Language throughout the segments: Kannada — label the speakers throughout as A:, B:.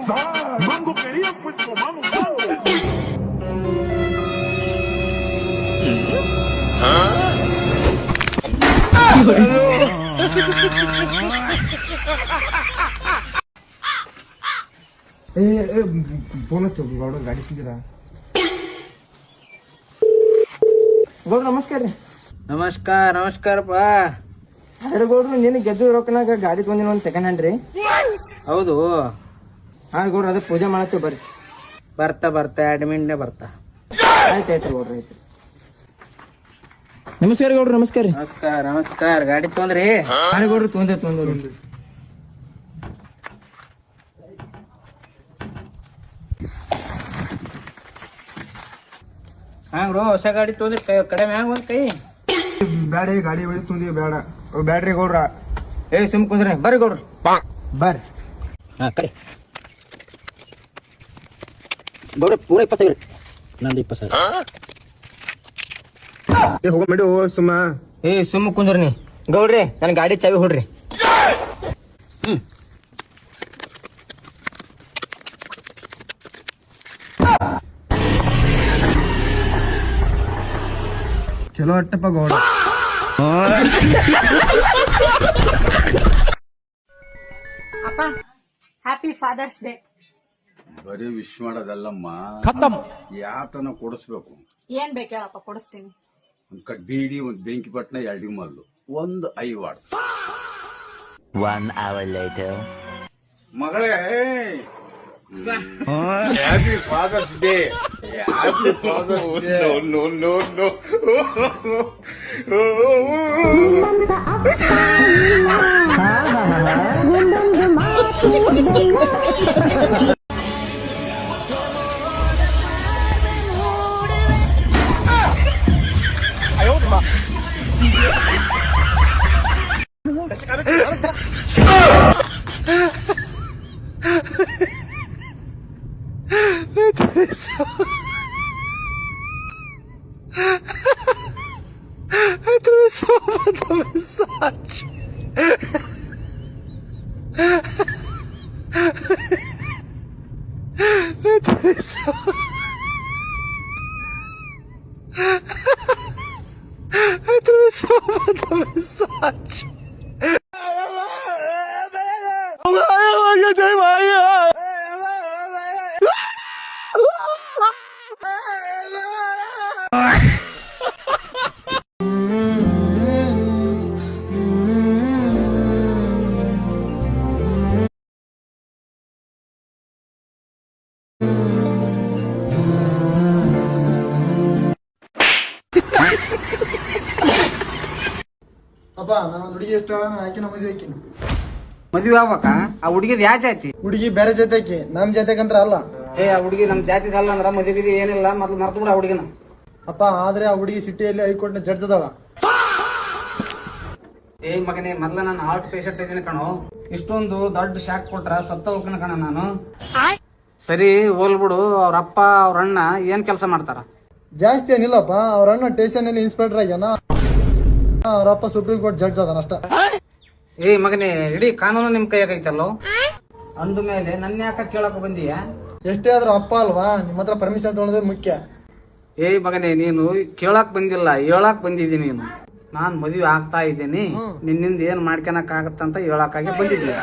A: Mango quería, pues tomamos mango.
B: Phone ಹಚ್ಚು ಗೌಡ ಗಾಡಿ ಸಿಗಿರ ಗೌಡ್ರ ನಮಸ್ಕಾರ ರೀ.
C: ನಮಸ್ಕಾರಪ್ಪ.
B: ಅದ್ರ ಗೌಡ್ರು ನಿನ್ನ ಗೆದ್ದು ರೊಕ್ಕನಾಗ ಗಾಡಿ ತೊಂದಿನ ಒಂದು ಸೆಕೆಂಡ್ ಹ್ಯಾಂಡ್ ರೀ.
C: ಹೌದು,
B: ಹಾ ಗೌಡ್ರ ಅದ ಪೂಜೆ ಮಾಡತ್ತೇವೆ ಬರ್ರಿ.
C: ಬರ್ತಾ 2 ಮಿನಿಟ್ನೇ ಬರ್ತಾ.
B: ಆಯ್ತು ಗೌಡ್ರ ಆಯ್ತು. ನಮಸ್ಕಾರ ಗೌಡ್ರ ನಮಸ್ಕಾರ ರೀ.
C: ನಮಸ್ಕಾರ. ಗಾಡಿ ತೊಂದ್ರಿ?
B: ಗಾಡಿ ಗೌಡ್ರು ತೊಂದ್ರೆ
C: ಹಂಗ್ರು ಹೊಸ ಗಾಡಿ ತೊಂದ್ರಿ ಕಡಿಮೆ ಹಂಗ ಒಂದ್ ಕೈ
B: ಬ್ಯಾಡ ಗಾಡಿ ಒಯ್ದು ತುಂದಿ ಬೇಡ ಬ್ಯಾಡ್ರಿ ಗೌಡ್ರ. ಸುಮ್ ಕುಂದ್ರಿ ಬರ್ರಿ ಗೌಡ್ರ ಬರ್ರಿ.
C: ಕಡೆ ಗೌಡ್ರ ಪೂರ 20 ಸಾವಿರ, ನಂದು 20 ಸಾವಿರ.
B: ಹೋಗ ಮಾಡಿ ಸುಮ್ಮ ಸುಮ್ಮ ಕುಂದ್ರಿ ನೀ ಗೌಡ್ರಿ. ನನ್ ಗಾಡಿ ಚಾವಿ ಹೊಡ್ರಿ. ಚಲೋ ಅಟ್ಟಪ್ಪ ಗೌಡ.
D: ಅಪ್ಪ ಹ್ಯಾಪಿ ಫಾದರ್ಸ್ ಡೇ.
E: ಬರೀ ವಿಶ್ ಮಾಡೋದಲ್ಲಮ್ಮ, ಯಾತನ ಕೊಡಿಸ್ಬೇಕು.
D: ಏನ್ ಬೇಕು ಹೇಳಪ್ಪ, ಕೊಡಿಸ್ತೀನಿ.
E: ಒಂದ್ ಕಟ್ ಬೀಡಿ, ಒಂದ್ ಬೆಂಕಿ ಪಟ್ನ, 2 ಮಲ್ಲು, ಒಂದು ಐವಾಡ್.
F: 1 hour later.
E: ಮಗಳೇ, happy father's day. Happy father's day. No.
G: ಅಪ್ಪ ನನ್ನ ಹುಡುಗಿ ಎಷ್ಟು ಆಕಿ ನಮ್ಮ ಮದುವೆ ಆಕಿನ
C: ಮದ್ವೆ ಆಗ್ಬೇಕ? ಆ ಹುಡುಗಿದ್ ಯಾ ಜಾತಿ?
G: ಹುಡುಗಿ ಬೇರೆ ಜಾತಿ ಆಕಿ, ನಮ್ ಜಾತಿಗಂತ್ರ ಅಲ್ಲ.
C: ಆ ಹುಡುಗಿ ನಮ್ ಜಾತಿದಲ್ಲ ಅಂದ್ರ ಮದ್ವೆ ಏನಿಲ್ಲ, ಮೊದ್ಲು ಮರ್ತು ಬಿಡ ಆ ಹುಡುಗಿನ.
G: ಅಪ್ಪ ಆದ್ರೆ ಆ ಹುಡುಗಿ ಸಿಟಿಯಲ್ಲಿ ಹೈಕೋರ್ಟ್ನ ಜಡ್ಜ್ ಅದಾಳ.
C: ಮಗನೇ, ಮೊದ್ಲ ನಾನು ಹಾರ್ಟ್ ಪೇಷಂಟ್ ಇದ್ದೀನಿ ಕಣೋ. ಇಷ್ಟೊಂದು ದೊಡ್ಡ ಶಾಕ್ ಕೊಟ್ರ ಸತ್ತ ಹೋಗ್ತಾನ ಕಣ ನಾನು. ಸರಿ ಹೋಲ್ಬಿಡು. ಅವ್ರ ಅಪ್ಪ ಅವ್ರ ಅಣ್ಣ ಏನ್ ಕೆಲಸ ಮಾಡ್ತಾರ?
G: ಜಾಸ್ತಿ ಏನಿಲ್ಲಪ್ಪ, ಅವ್ರ ಅಣ್ಣ ಸ್ಟೇಷನ್ ಅಲ್ಲಿ ಇನ್ಸ್ಪೆಕ್ಟರ್ ಆಗ್ಯಾನ, ಅವ್ರಪ್ಪ ಸುಪ್ರೀಂ ಕೋರ್ಟ್ ಜಡ್ಜ್ ಅದಾನ ಅಷ್ಟ.
C: ಮಗನೇ, ಇಡೀ ಕಾನೂನು ನಿಮ್ ಕೈಯಾಗ ಐತಲ್ಲೋ. ಅಂದ ಮೇಲೆ ನನ್ನ ಯಾಕ ಕೇಳಕ್ ಬಂದೀಯ?
G: ಎಷ್ಟೇ ಆದ್ರೂ ಅಪ್ಪ ಅಲ್ವಾ, ನಿಮ್ಮ ಹತ್ರ ಪರ್ಮಿಷನ್ ತಗೊಳ್ಳೋದೇ ಮುಖ್ಯ.
C: ಮಗನೇ, ನೀನು ಕೇಳಕ್ ಬಂದಿಲ್ಲ, ಹೇಳಕ್ ಬಂದಿದ್ದೀನಿ. ನೀನು ನಾನ್ ಮದುವೆ ಆಗ್ತಾ ಇದ್ದೀನಿ, ನಿನ್ನಿಂದ ಏನ್ ಮಾಡ್ಕೊಳಕ್ ಆಗತ್ತಂತ ಹೇಳಕ್ಕಾಗಿ ಬಂದಿದ್ದೀನಿ.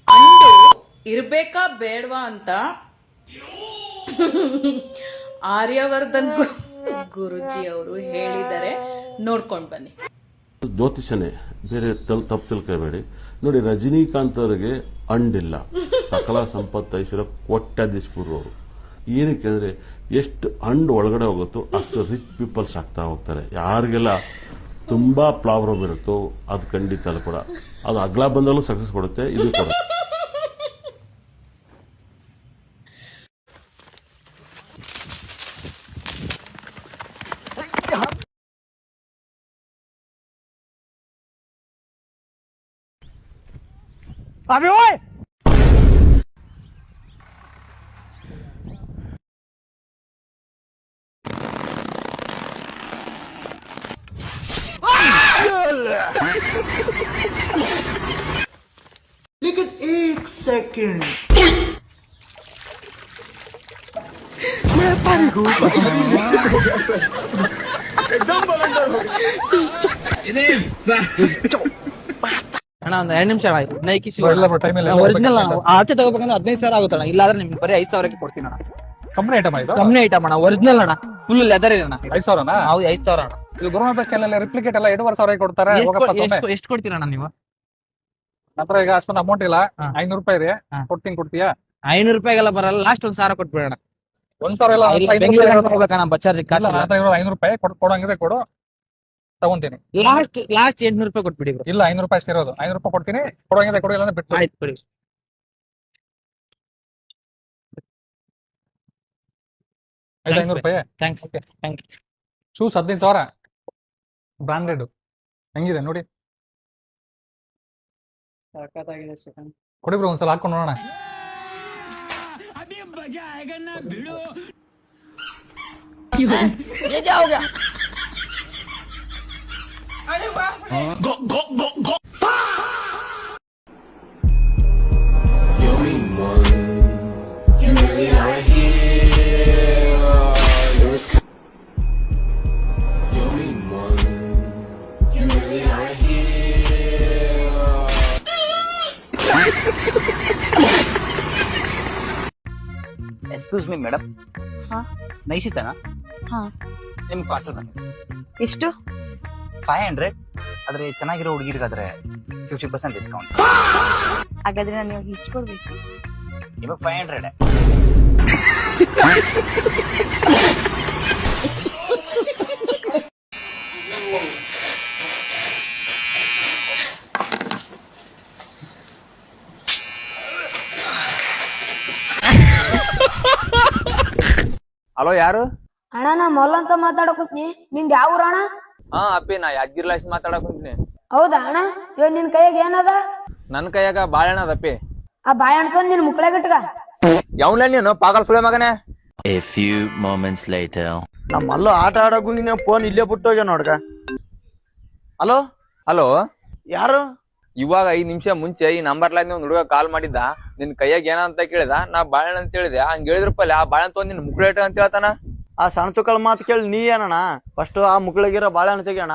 H: ಅಂಡು ಇರ್ಬೇಕಾ ಬೇಡವಾ ಅಂತ ಆರ್ಯವರ್ಧನ್ ಗುರುಜಿ ಅವರು ಹೇಳಿದ್ದಾರೆ, ನೋಡ್ಕೊಂಡ್ ಬನ್ನಿ.
I: ಜ್ಯೋತಿಷನೇ, ಬೇರೆ ತಪ್ಪು ತಿಳ್ಕೋಬೇಡಿ. ನೋಡಿ, ರಜನಿಕಾಂತ್ ಅವರಿಗೆ ಅಂಡಿಲ್ಲ, ಸಕಲ ಸಂಪತ್ತು ಐಶ್ವರ್ಯ ಕೋಟ್ಯಾಧೀಶಪುರ ಅವರು. ಏನಕ್ಕೆ ಅಂದ್ರೆ ಎಷ್ಟು ಅಂಡ್ ಒಳಗಡೆ ಹೋಗುತ್ತೋ ಅಷ್ಟು ರಿಚ್ ಪೀಪಲ್ಸ್ ಆಗ್ತಾ ಹೋಗ್ತಾರೆ. ಯಾರಿಗೆಲ್ಲ ತುಂಬಾ ಪ್ರಾಬ್ಲಮ್ ಇರುತ್ತೋ ಅದು ಖಂಡಿತ ಅಲ್ಲ ಕೂಡ, ಅದು ಅಗ್ಲ ಬಂದಲ್ಲೂ ಸಕ್ಸಸ್ ಕೊಡುತ್ತೆ, ಇದು ಕೂಡ.
A: ¡Abre, oye!
B: ಸೆಕೆಂಡ್.
C: ಅಣ್ಣ ಒಂದ್ 2 ನಿಮಿಷ ಒರಿಜಿನಲ್ ಆಚೆ ತಗೋಬೇಕಂದ್ರೆ 15,000 ಆಗುತ್ತಣ್ಣ. ಇಲ್ಲಾದ್ರೆ ನಿಮ್ಗೆ ಬರೀ 5,000ಕ್ಕೆ ಕೊಡ್ತೀನಿ ಅಣ್ಣ.
A: ಕಂಪ್ನಿ ಐಟಮ್ ಇದು
C: ಕಮ್ಮಿ ಐಟಮ್ ಅಣ್ಣ, ಒರಿಜಿನಲ್ ಅಣ್ಣ, ಫುಲ್ ಲೆದರ್ ಅಣ್ಣ.
A: 5,000ನಾ?
C: ಹೌದು 5,000 ಅಣ್ಣ.
A: ಇದು ಗುರುನಾಥ ಚಾನೆಲ್ ರಿಪ್ಲಿಕೇಟ್ ಎಲ್ಲ 2,500 ಕೊಡ್ತಾರೆ. ಹೋಗಪ್ಪ ತೊಂಬೆ.
C: ಎಷ್ಟು ಕೊಡ್ತೀರಣ್ಣ ನೀವು?
A: ಹತ್ರ ಈಗ ಅಷ್ಟೊಂದು ಅಮೌಂಟ್ ಇಲ್ಲ,
C: ಹಾ.
A: 500 ರೂಪಾಯಿ ಇದೆ.
C: ಹಾ.
A: ಕೊಡ್ತೀಯಾ?
C: 500 ರೂಪಾಯಿಗೆಲ್ಲ ಬರಲ್ಲ, ಲಾಸ್ಟ್ 1,000 ಕೊಟ್ಬಿಡೋಣ.
A: 1,000 ಇಲ್ಲ, 500 ರೂಪಾಯಿ
C: ಹೋಗ್ಬೇಕಣ್ಣ ಬಚಾರ್ಜಿ
A: ಇಲ್ಲ, ನನ್ನ ಹತ್ರ ಇರೋದು 500 ರೂಪಾಯಿ. ಕೊಡಂಗಿದ್ರೆ ಕೊಡು, ತಗೊಂತೀನಿ.
C: ಲಾಸ್ಟ್ 800 ರೂಪಾಯಿ ಕೊಟ್ಬಿಡಿ ಬ್ರೋ.
A: ಇಲ್ಲ, 500 ರೂಪಾಯಿ ಅಷ್ಟೇ ಇರೋದು. 500 ರೂಪಾಯಿ ಕೊಡ್ತೀನಿ, ಕೊಡಂಗಿದ್ರೆ ಕೊಡು, ಇಲ್ಲ ಅಂದ್ರೆ ಬಿಟ್ಟು.
C: ಆಯ್ತು ಬಿಡಿ.
A: ಆಯ್ತು, 500 ರೂಪಾಯಿ.
C: Thanks. Thank you.
A: Shoes 15,000 branded. ಹೆಂಗಿದೆ ನೋಡಿ, ಕೊಡಿ ಬ್ರೋ, ಒಂದ್ಸಲ ಹಾಕೊಂಡು ನೋಡೋಣ.
F: ಎಕ್ಸ್ಕ್ಯೂಸ್ ಮೀ ಮೇಡಮ್, ನೈಸಿತನಾ? ನಿಮ್ ಪಾರ್ಸಲ್
J: ಎಷ್ಟು?
F: 500. ಆದ್ರೆ ಚೆನ್ನಾಗಿರೋ ಹುಡುಗಿರಿಗಾದ್ರೆ 50% ಡಿಸ್ಕೌಂಟ್.
J: ಹಾಗಾದ್ರೆ ನಾನು ಇವಾಗ ಎಷ್ಟು ಕೊಡ್ಬೇಕು?
F: ಇವಾಗ 500.
C: ಹಲೋ, ಯಾರು?
J: ಅಣ್ಣ ನಾ ಮೊಲ್ಲ ಅಂತ ಮಾತಾಡಕುತ್ನಿ. ನಿಂದ ಯಾವ ಊರ ಅಣ್ಣ?
C: ಹಾ ಅಪ್ಪಿ, ನಾ ಯಾದಗಿರಿ ಲಾಸ್ಟ್ ಮಾತಾಡಕ್ ಕುಂತೀನಿ.
J: ಹೌದಾ ಅಣ್ಣ? ಇವಾಗ ನಿನ್ ಕೈಯಾಗ ಏನದ?
C: ನನ್ ಕೈಯಾಗ ಬಾಳೆಹಣ್ಣ ಅದಪ್ಪಿ.
J: ಆ ಬಾಳೆಹಣ್ಣು ತಂದ್ ನಿನ್ ಮುಕ್ಳಾಗಿಟ್ಗ.
C: ಯಾವನ ನೀನು ಪಾಗಲ್ ಸುಳೆ ಮಗನೇ?
F: A few moments later.
B: ನಮ್ಮಲ್ಲೂ ಆಟ ಆಡಕ್ ಫೋನ್ ಇಲ್ಲೇ ಬಿಟ್ಟೋಗ್ಯ ನೋಡ್ಗ. ಹಲೋ
C: ಹಲೋ,
B: ಯಾರು?
C: ಇವಾಗ 5 ನಿಮಿಷ ಮುಂಚೆ ಈ ನಂಬರ್ ಲೈನ್ ಒಂದ್ ಹುಡುಗ ಕಾಲ್ ಮಾಡಿದ್ದ. ನಿನ್ ಕೈಯಾಗ ಏನಂತ ಕೇಳಿದ, ನಾ ಬಾಳೆಹಣ್ಣ ಅಂತ ಹೇಳಿದೆ. ಹಂಗ ಹೇಳಿದ್ರಪ್ಪಲ್ಲ, ಆ ಬಾಳೆಹಣ್ಣ ತೊಗೊಂಡ್ ನಿನ್ ಮುಕ್ಳೇಟ ಅಂತ ಹೇಳ್ತಾನ.
B: ಆ ಸಣ್ಣ ಚುಕ್ಕಳ ಮಾತು ಕೇಳಿ ನೀ ಏನಣ್ಣ? ಫಸ್ಟ್ ಆ ಮುಕ್ಳಿಗಿರೋ ಬಾಳೆಹಣ್ಣು ತೆಗಿಯೋಣ.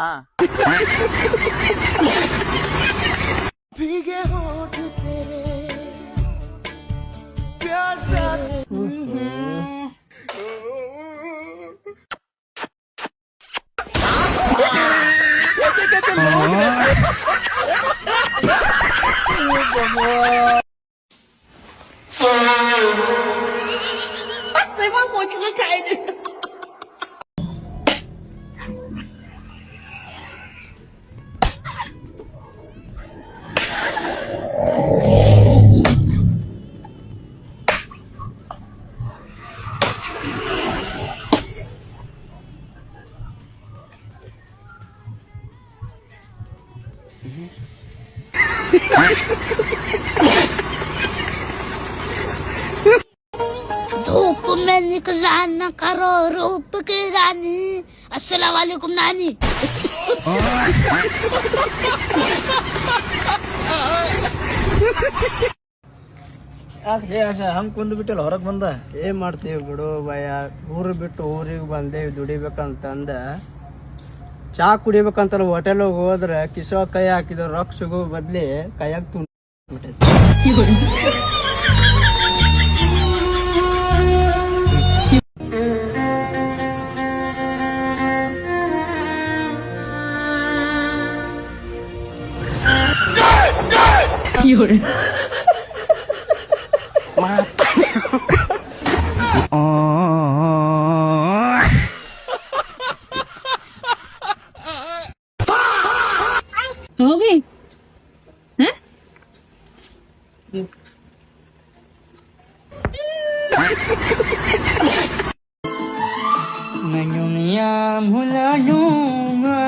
K: धूप में निकला न करो रूप की रानी। अस्सलाम वालेकुम नानी।
B: ಹಂಗ ಕುಂದ್ ಬಿಟ್ಟಿಲ್ಲ, ಹೊರಗ್ ಬಂದ. ಏನ್ ಮಾಡ್ತೀವಿ ಬಿಡು ಭಯ. ಊರು ಬಿಟ್ಟು ಊರಿಗೆ ಬಂದೇವಿ ದುಡಿಬೇಕಂತಂದ. ಚಾ ಕುಡಿಬೇಕಂತ ಹೋಟೆಲ್ ಹೋದ್ರೆ ಕಿಸೋ ಕೈ ಹಾಕಿದ ರೊಕ್ಕ ಸಿಗೋ ಬದ್ಲಿ ಕೈಯಾಗ
J: हो गई?
B: मैं दुनिया भुला दूंगा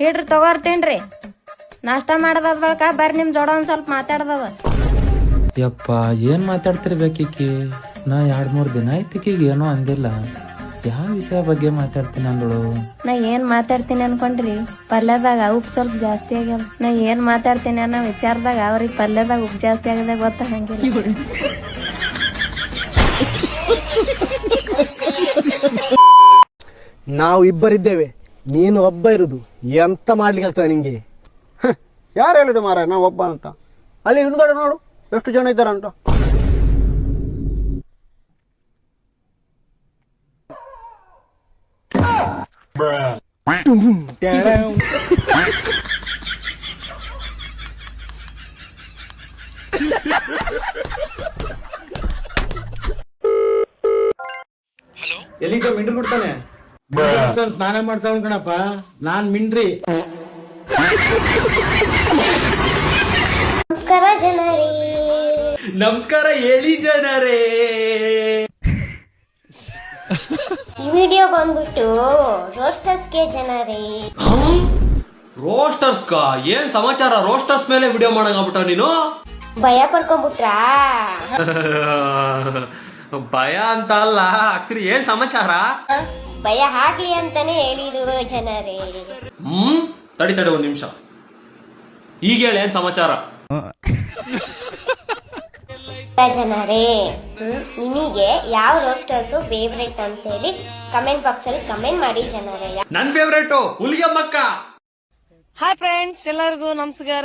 J: ಹೇಳ್ರಿ ತಗೋರ್ತೇನ್ರಿ. ನಾಷ್ಟಾ ಮಾಡದಾದ ಬಳಿಕ ಬರ್ರಿ ನಿಮ್ ಜೋಡ ಒಂದ್ ಸ್ವಲ್ಪ ಮಾತಾಡ್ದದ.
L: ಯಪ್ಪ ಏನ್ ಮಾತಾಡ್ತಿರ್ಬೇಕಿಕ್ಕಿ? ನಾ 2-3 ದಿನ ಆಯ್ತಿಕ್ಕಿಗೆ ಏನೋ ಅಂದಿಲ್ಲ. ಯಾವ ವಿಷಯ ಬಗ್ಗೆ ಮಾತಾಡ್ತೀನಿ ಅಂದಳು?
J: ನಾ ಏನ್ ಮಾತಾಡ್ತೀನಿ ಅನ್ಕೊಂಡ್ರಿ? ಪಲ್ಯದಾಗ ಉಪ್ಪು ಸ್ವಲ್ಪ ಜಾಸ್ತಿ ಆಗ್ಯದ. ನಾ ಏನ್ ಮಾತಾಡ್ತೀನಿ ಅನ್ನೋ ವಿಚಾರದಾಗ ಅವ್ರಿಗೆ ಪಲ್ಯದಾಗ ಉಪ್ಪು ಜಾಸ್ತಿ ಆಗದ ಗೊತ್ತಾಗಂಗಿಲ್ಲ.
B: ನಾವು ಇಬ್ಬರಿದ್ದೇವೆ, ನೀನು ಒಬ್ಬ ಇರುದು. ಎಂತ ಮಾಡ್ಲಿಕ್ಕೆ ಆಗ್ತದೆ ನಿಂಗೆ? ಯಾರು ಹೇಳಿದೆ ಮಾರ ನಾವು ಒಬ್ಬ ಅಂತ? ಅಲ್ಲಿ ಹಿಂದ್ಗಡೆ ನೋಡು ಎಷ್ಟು ಜನ ಇದ್ದಾರೆ ಅಂತ. ಎಲ್ಲಿದ್ದ ಮಿಂಡ್ರಿ ಬಿಡ್ತಾನೆ? ಸ್ನಾನ ಮಾಡ್ತಾವ ಕಣಪ್ಪ, ನಾನ್ ಮಿಂಡ್ರಿ.
J: ನಮಸ್ಕಾರ ಜನರೇ.
B: ನಮಸ್ಕಾರ ಹೇಳಿ ಜನರೇ.
J: ಈ ವಿಡಿಯೋ ಬಂದ್ಬಿಟ್ಟು ರೋಸ್ಟರ್ಸ್ಗೆ ಜನರೇ.
B: ರೋಸ್ಟರ್ಸ್ ಏನ್ ಸಮಾಚಾರ? ರೋಸ್ಟರ್ಸ್ ಮೇಲೆ ವಿಡಿಯೋ ಮಾಡಂಗ್ಬಿಟ್ಟ ನೀನು?
J: ಭಯ ಪಡ್ಕೊಂಡ್ಬಿಟ್ರಾ?
B: ಭಯ ಅಂತ ಅಲ್ಲ, ಆಕ್ಚುಲಿ ಏನ್ ಸಮಾಚಾರ?
J: ಭಯ ಆಗ್ಲಿ ಅಂತಾನೆ ಹೇಳಿದು ಜನರೇ.
B: ತಡಿ ಒಂದ್ ನಿಮಿಷ, ಈಗ ಹೇಳಿ ಏನ್ ಸಮಾಚಾರ?
J: ಜನರೇ, ನಿಮಗೆ ಯಾವ ರೋಸ್ಟರ್ಸ್ ಫೇವ್ರೇಟ್ ಅಂತ ಹೇಳಿ ಕಮೆಂಟ್ ಬಾಕ್ಸ್ ಅಲ್ಲಿ ಕಮೆಂಟ್ ಮಾಡಿ ಜನರೇ.
B: ನನ್ ಫೇವ್ರೇಟ್ ಹುಲಿಗೆಮ್ಮಕ್ಕ.
H: ಹಾಯ್ ಫ್ರೆಂಡ್ಸ್, ಎಲ್ಲರಿಗೂ ನಮಸ್ಕಾರ.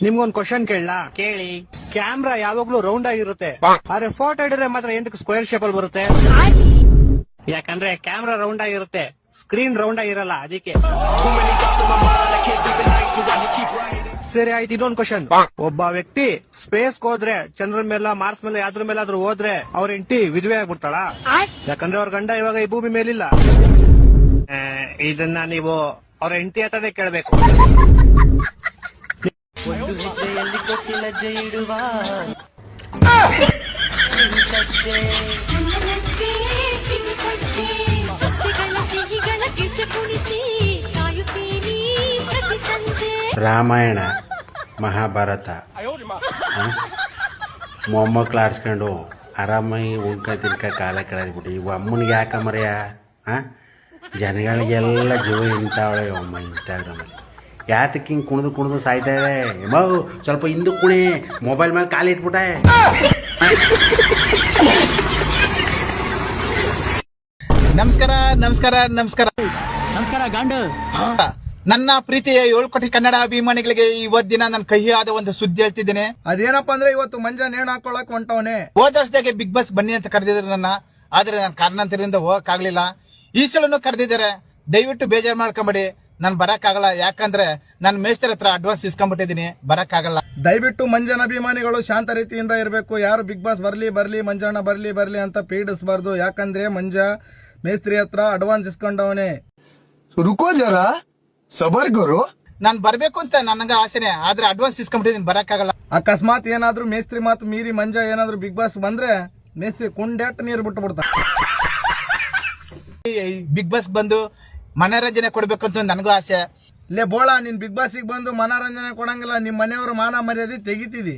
B: ನಿಮ್ಗೊಂದ್ ಕ್ವಶನ್ ಕೇಳಲಾ? ಕೇಳಿ. ಕ್ಯಾಮ್ರಾ ಯಾವಾಗ್ಲೂ ರೌಂಡ್ ಆಗಿರುತ್ತೆ, ಆದ್ರೆ ಫೋಟೋ ಹಿಡಿದ್ರೆ ಮಾತ್ರ 8 ಸ್ಕ್ವೇರ್ ಶೇಪ್ ಅಲ್ಲಿ ಬರುತ್ತೆ. ಯಾಕಂದ್ರೆ ಕ್ಯಾಮ್ರಾ ರೌಂಡ್ ಆಗಿರುತ್ತೆ, ಸ್ಕ್ರೀನ್ ರೌಂಡ್ ಆಗಿರಲ್ಲ, ಅದಕ್ಕೆ. ಸರಿ ಆಯ್ತು, ಇದೊಂದು ಕ್ವಶನ್. ಒಬ್ಬ ವ್ಯಕ್ತಿ ಸ್ಪೇಸ್ ಹೋದ್ರೆ, ಚಂದ್ರ ಮೇಲೆ, ಮಾರ್ಸ್ ಮೇಲೆ, ಯಾವ್ದ್ರ ಮೇಲಾದ್ರೂ ಹೋದ್ರೆ ಅವ್ರ ಹೆಂಡತಿ ವಿಧವೆ ಆಗ್ಬಿಡ್ತಾಳ? ಯಾಕಂದ್ರೆ ಅವ್ರ ಗಂಡ ಇವಾಗ ಈ ಭೂಮಿ ಮೇಲಿಲ್ಲ. ಇದನ್ನ ನೀವು ಅವ್ರ ಹೆಂಡತಿ ಹತ್ರನೇ ಕೇಳ್ಬೇಕು.
M: ರಾಮಾಯಣ ಮಹಾಭಾರತ ಮೊಮ್ಮಕ್ಳು ಆಡ್ಸ್ಕೊಂಡು ಆರಾಮಾಗಿ ಉಣ್ಕ ತಿನ್ಕ ಕಾಲ ಕಳೆದ್ಬಿಟ್ಟು ಇವು ಅಮ್ಮನಿಗೆ ಯಾಕಮ್ಮರೆಯ ಜನಗಳಿಗೆಲ್ಲ ಜೀವ ಇಂಥವಳೆ ಅಮ್ಮ ಇನ್ಸ್ಟಾಗ್ರಾಮಲ್ಲಿ. ಯಾತಕ್ಕೆ ಹಿಂಗೆ ಕುಣಿದು ಸಾಯ್ತಾ ಇದೆ? ಸ್ವಲ್ಪ ಹಿಂದೂ ಕುಣಿ, ಮೊಬೈಲ್ ಮೇಲೆ ಕಾಲಿಟ್ಬಿಟ್ಟೆ.
B: ನಮಸ್ಕಾರ ನಮಸ್ಕಾರ ನಮಸ್ಕಾರ ನಮಸ್ಕಾರ ಗಾಂಡು. ನನ್ನ ಪ್ರೀತಿಯ 7 ಕೋಟಿ ಕನ್ನಡ ಅಭಿಮಾನಿಗಳಿಗೆ ಇವತ್ತಿನ ನನ್ನ ಕಹಿಯಾದ ಒಂದು ಸುದ್ದಿ ಹೇಳ್ತಿದ್ದೇನೆ. ಅದೇನಪ್ಪ ಅಂದ್ರೆ, ಇವತ್ತು ಮಂಜ ನೇಣು ಹಾಕೊಳಕ್ ಹೊಂಟವನೆ. ಹೋದ ವರ್ಷದಾಗೆ ಬಿಗ್ ಬಾಸ್ ಬನ್ನಿ ಅಂತ ಕರೆದಿದ್ರು ನನ್ನ, ಆದ್ರೆ ನಾನು ಕಾರಣಾಂತರದಿಂದ ಹೋಗಕ್ ಆಗ್ಲಿಲ್ಲ. ಈ ಸಲನು ಕರೆದಿದ್ದಾರೆ, ದಯವಿಟ್ಟು ಬೇಜಾರು ಮಾಡ್ಕೊಂಬೇಡಿ, ನಾನು ಬರಕ್ಕಾಗಲ್ಲ. ಯಾಕಂದ್ರೆ ನಾನು ಮೇಸ್ತರ ಹತ್ರ ಅಡ್ವಾನ್ಸ್ ಇಸ್ಕೊಂಡ್ಬಿಟ್ಟಿದ್ದೀನಿ, ಬರಕ್ಕಾಗಲ್ಲ. ದಯವಿಟ್ಟು ಮಂಜನ ಅಭಿಮಾನಿಗಳು ಶಾಂತ ರೀತಿಯಿಂದ ಇರಬೇಕು. ಯಾರು ಬಿಗ್ ಬಾಸ್ ಬರ್ಲಿ ಮಂಜಣ್ಣ ಬರ್ಲಿ ಅಂತ ಪೀಡಿಸಬಾರ್ದು. ಯಾಕಂದ್ರೆ ಮಂಜ ಮೇಸ್ತ್ರಿ ಹತ್ರ ಅಡ್ವಾನ್ಸ್ ಇಸ್ಕೊಂಡವನೇ.
G: ರುಕೋ ಜರ ಸಬರ್ ಗುರು.
B: ನಾನ್ ಬರ್ಬೇಕು ಅಂತ ನನಗ ಆಸೆನೆ, ಆದ್ರೆ ಅಡ್ವಾನ್ಸ್ ಇಸ್ಕೊಂಡ್ಬಿಟ್ಟಿದ್ದೀನಿ, ಬರಕ್ಕಾಗಲ್ಲ. ಅಕಸ್ಮಾತ್ ಏನಾದ್ರೂ ಮೇಸ್ತ್ರಿ ಮಾತು ಮೀರಿ ಮಂಜ ಏನಾದ್ರೂ ಬಿಗ್ ಬಾಸ್ ಬಂದ್ರೆ ಮೇಸ್ತ್ರಿ ಕುಂಡೆಟ್ ನೀರು ಬಿಟ್ಟು ಬಿಡ್ತಾನೆ. ಬಿಗ್ ಬಾಸ್ ಬಂದು ಮನೋರಂಜನೆ ಕೊಡ್ಬೇಕಂತ ನನಗೂ ಆಸೆ. ಲೇ ಬೋಳ, ನೀನ್ ಬಿಗ್ ಬಾಸ್ ಬಂದು ಮನೋರಂಜನೆ ಕೊಡಂಗಿಲ್ಲ, ನಿಮ್ ಮನೆಯವರು ಮಾನ ಮರ್ಯಾದೆ ತೆಗಿತಿದಿ.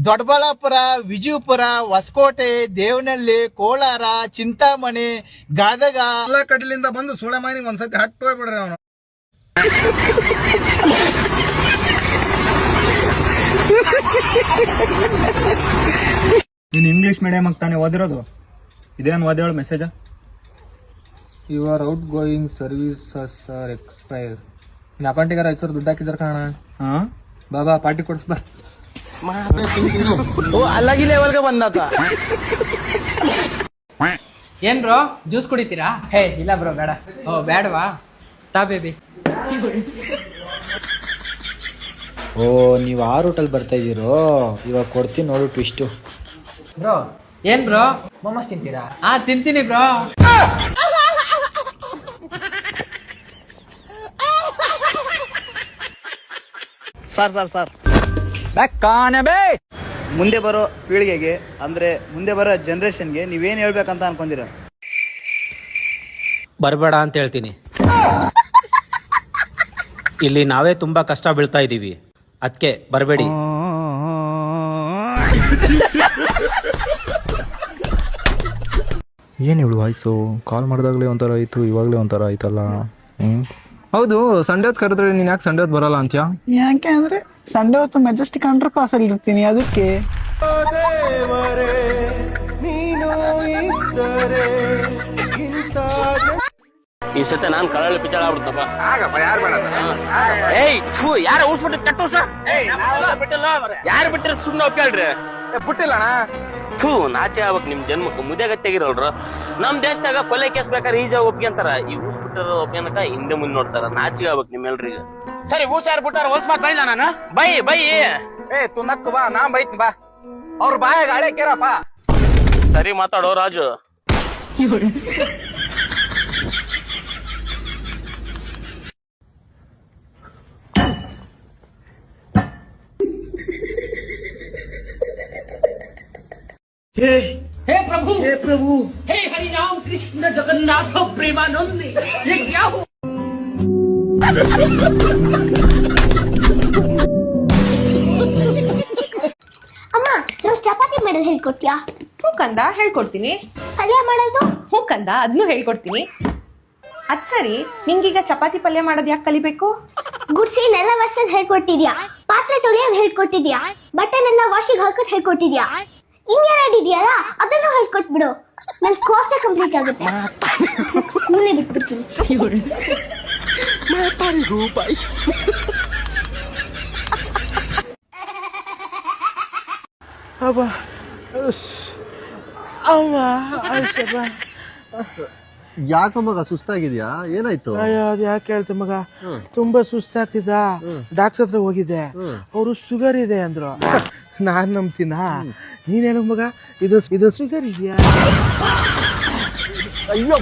B: ದೊಡ್ಡಬಳ್ಳಾಪುರ, ವಿಜಯಪುರ, ಹೊಸಕೋಟೆ, ದೇವನಹಳ್ಳಿ, ಕೋಲಾರ, ಚಿಂತಾಮಣಿ, ಗದಗ ಎಲ್ಲ ಕಡೆಯಿಂದ ಬಂದು ಸುಳಮಾನಿ ಒಂದ್ಸತಿ ಹಟ್ಟು ಹೋಗ್ಬಿಡ್ರಿ ಅವನು.
A: ನೀನ್ ಇಂಗ್ಲಿಷ್ ಮೀಡಿಯಂ ತಾನೇ ಓದಿರೋದು? ಇದೇನು ಓದೇಳು message?
L: Your outgoing services are expire. ನಿನ್ನ ಅಕೌಂಟಿಗೆ ರೈತರು ದುಡ್ಡು ಹಾಕಿದಾರೆ ಕಾಣ. ಬಾಬಾ ಪಾರ್ಟಿ ಕೊಡ್ಸ್ ಬಾ.
B: ಅಲ್ಲಾಗಿ ಲೆವೆಲ್ಗೆ ಬಂದಾತ.
C: ಏನ್ ಬ್ರೋ, ಜ್ಯೂಸ್ ಕುಡಿತೀರಾ?
B: ಹೇ ಇಲ್ಲ ಬ್ರೋ, ಬೇಡ.
C: ಓ ಬೇಡವಾ? ತಾ ಬೇಬಿ.
N: ಓ ನೀವು ಆ ರೂಟಲ್ಲಿ ಬರ್ತಾ ಇದ್ದೀರೋ, ಇವಾಗ ಕೊಡ್ತೀನಿ ನೋಡು ಟ್ವಿಸ್ಟು.
B: ಬ್ರೋ ಏನ್ ಬ್ರೋ ಮೊಮೋಸ್ ತಿಂತೀರಾ? ತಿಂತೀನಿ ಬ್ರೋ.
F: ಸರ್
N: ಮುಂದೆ ಬರೋ ಪೀಳಿಗೆಗೆ ಅಂದ್ರೆ ಮುಂದೆ ಬರೋ ಜನರೇಷನ್ಗೆ ನೀವೇನು ಹೇಳ್ಬೇಕಂತ ಅನ್ಕೊಂತೀರ?
O: ಬರಬೇಡ ಅಂತ ಹೇಳ್ತೀನಿ. ಇಲ್ಲಿ ನಾವೇ ತುಂಬಾ ಕಷ್ಟ ಬೀಳ್ತಾ ಇದ್ದೀವಿ, ಅದಕ್ಕೆ ಬರಬೇಡಿ.
P: ಏನು ಇವಳು ವಾಯ್ಸು? ಕಾಲ್ ಮಾಡಿದಾಗಲೇ ಒಂಥರ ಆಯಿತು, ಇವಾಗಲೇ ಒಂಥರ ಆಯ್ತಲ್ಲ. ಹೌದು, ಸಂಡೇ ಹೊತ್ತು ಕರೆದ್ರೆ ನೀನು ಯಾಕೆ ಸಂಡೇ ಹೊತ್ತು ಬರಲ್ಲ ಅಂತ್ಯಾ?
B: ಯಾಕೆ ಅಂದ್ರೆ ಸಂಡೇ ಹೊತ್ತು ಮೆಜೆಸ್ಟಿಕ್ ಅಂಡರ್ ಪಾಸ್ ಅಲ್ಲಿ ಇರ್ತೀನಿ, ಅದಕ್ಕೆ.
O: ಈ ಸತಿ ನಾನು ಕಳಲ್ಲಿ ಪಿಚಾಳ ಆಗ್ಬಿಡ್ತಪ್ಪ. ಯಾರ ಊಸ್ಬಿಟ್ಟು ಕಟ್ಟೋಸ ಯಾರು ಬಿಟ್ಟಿರ ಸುಮ್ಮನೆ ಒಪ್ಪಿಳ್ರಿ. ಬಿಟ್ಟಿಲ್ಲ ನಾಚೆ ಆಗ್ಬೇಕು ನಿಮ್ ಜನ್ಮಕ್ಕೆ. ಮುದೆಗತ್ತಾಗಿರೋಳ್ರು ನಮ್ ದೇಶದಾಗ ಕೊಲೆ ಕೇಸ್ ಬೇಕಾದ್ರೆ ಈಜಾಗ ಒಪ್ಕೊಂತಾರ. ಈ ಊಸ್ಬಿಟ್ಟಾರ ಒಪ್ಕೊಂಡಕ ಹಿಂದೆ ಮುಂದೆ ನೋಡ್ತಾರ. ನಾಚಿಗೆ ಆಗ್ಬೇಕು ನಿಮ್ಮೆಲ್ರಿಗೆ. ಸರಿ ಊಸ ಯಾರು ಬಿಟ್ಟಾರ ಹೊಲ್ಸ್ ಮಾತ್ ಬೈಲ ನಾನು ಬೈ ತು ನಕ್ಕು ಬಾ, ನಾ ಬೈತೀನಿ ಬಾ. ಅವ್ರ ಬಾಯಾಗ ಹಳೆ ಕೇರಪ್ಪ. ಸರಿ ಮಾತಾಡೋ ರಾಜು.
B: हे प्रभु हे हरि राम कृष्ण जगन्नाथ प्रेमानंद, ये क्या हो?
K: ಅಮ್ಮ ನಂಗೆ ಚಪಾತಿ ಮಾಡೋದು ಹೇಳ್ಕೊಡ್ತೀಯಾ?
D: ಹ್ಞೂ ಕಂದ ಹೇಳ್ಕೊಡ್ತೀನಿ.
K: ಪಲ್ಯ ಮಾಡೋದು?
D: ಹ್ಞೂ ಕಂದ ಅದನ್ನು ಹೇಳ್ಕೊಡ್ತೀನಿ. ಅದ್ ಸರಿ, ನಿಂಗೀಗ ಚಪಾತಿ ಪಲ್ಯ ಮಾಡೋದು ಯಾಕೆ ಕಲಿಬೇಕು?
K: ಗುಡ್ಸಿ ನೆಲ ವರ್ಷದ್ ಹೇಳ್ಕೊಟ್ಟಿದ್ಯಾ, ಪಾತ್ರೆ ತೊಳೆಯೋದು ಹೇಳ್ಕೊಟ್ಟಿದ್ಯಾ, ಬಟ್ಟೆನೆಲ್ಲ ವಾಷಿಗೆ ಹಾಕೋದ್ ಹೇಳ್ಕೊಟ್ಟಿದ್ಯಾ, ಹಿಂಗೇನಾಡ್ ಇದೆಯಲ್ಲ ಅದನ್ನು ಹೇಳ್ಕೊಟ್ಬಿಡು. ನನ್ ಕೋರ್ಸ್ ಕಂಪ್ಲೀಟ್ ಆಗುತ್ತೆ. ಸ್ಕೂಲೇ ಬಿಟ್ಬಿಡ್ತೀನಿ.
G: ಯಾಕ ಮಗ ಸುಸ್ತಾಗಿದ್ಯಾ? ಏನಾಯ್ತು?
B: ಅಯ್ಯೋ ಅದು ಯಾಕೆ ಹೇಳ್ತೆ ಮಗ, ತುಂಬಾ ಸುಸ್ತಾಗ್ತಿದ್ದ. ಡಾಕ್ಟರ್ ಹತ್ರ ಹೋಗಿದ್ದೆ, ಅವರು ಶುಗರ್ ಇದೆ ಅಂದ್ರು. ನಾನ್ ನಂಬ್ತೀನ? ನೀನೇನು ಮಗ, ಇದು ಶುಗರ್ ಇದೆಯಾ? ಅಯ್ಯೋ